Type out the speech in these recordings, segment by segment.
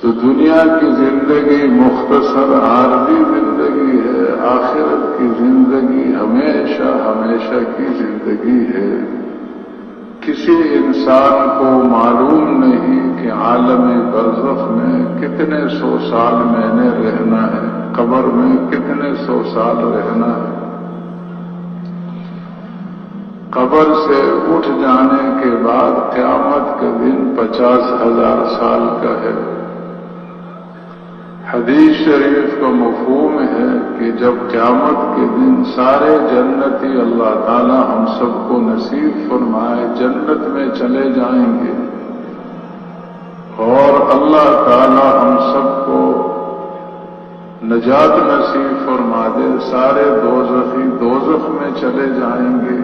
تو دنیا کی زندگی مختصر عارضی زندگی ہے، آخرت کی زندگی ہمیشہ ہمیشہ کی زندگی ہے۔ کسی انسان کو معلوم نہیں کہ عالم برزخ میں کتنے سو سال میں نے رہنا ہے، قبر میں کتنے سو سال رہنا ہے۔ قبر سے اٹھ جانے کے بعد قیامت کا دن 50,000 سال کا ہے۔ حدیث شریف کا مفہوم ہے کہ جب قیامت کے دن سارے جنتی اللہ تعالی ہم سب کو نصیب فرمائے جنت میں چلے جائیں گے، اور اللہ تعالی ہم سب کو نجات نصیب فرما دے، سارے دوزخی دوزخ میں چلے جائیں گے،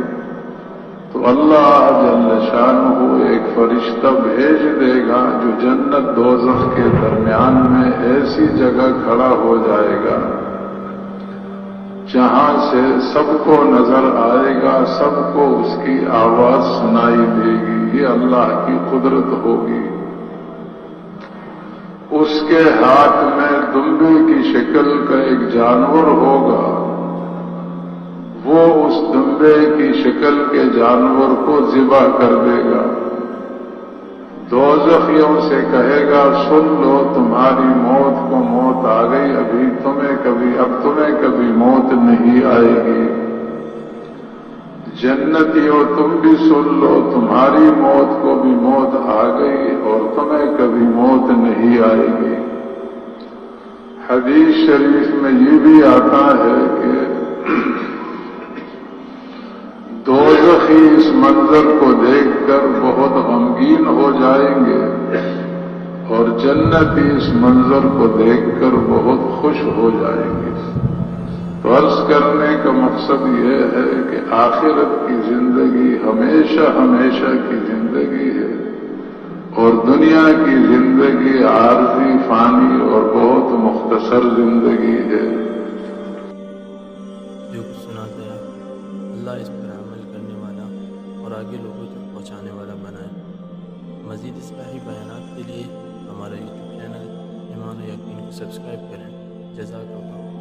تو اللہ جل شانہ ایک فرشتہ بھیج دے گا جو جنت دوزخ کے درمیان میں ایسی جگہ کھڑا ہو جائے گا جہاں سے سب کو نظر آئے گا، سب کو اس کی آواز سنائی دے گی۔ یہ اللہ کی قدرت ہوگی۔ اس کے ہاتھ میں دمبے کی شکل کا ایک جانور ہوگا، وہ اس دمبے کی شکل کے جانور کو ذبح کر دے گا۔ دوزخیوں سے کہے گا سن لو تمہاری موت کو موت آ گئی، اب تمہیں کبھی موت نہیں آئے گی۔ جنتیوں تم بھی سن لو تمہاری موت کو بھی موت آ گئی اور تمہیں کبھی موت نہیں آئے گی۔ حدیث شریف میں یہ بھی آتا ہے کہ دوزخی اس منظر کو دیکھ کر بہت غمگین ہو جائیں گے اور جنتی اس منظر کو دیکھ کر بہت خوش ہو جائیں گے۔ تو عرض کرنے کا مقصد یہ ہے کہ آخرت کی زندگی ہمیشہ ہمیشہ کی زندگی ہے اور دنیا کی زندگی عارضی فانی اور بہت مختصر زندگی ہے۔ جو کچھ سنا گیا اللہ اس پر عمل کرنے والا اور آگے لوگوں تک پہنچانے والا بنائے۔ مزید اصلاحی بیانات کے لیے ہمارا یوٹیوب چینل ایمان و یقین کو سبسکرائب کریں۔ جزاک اللہ۔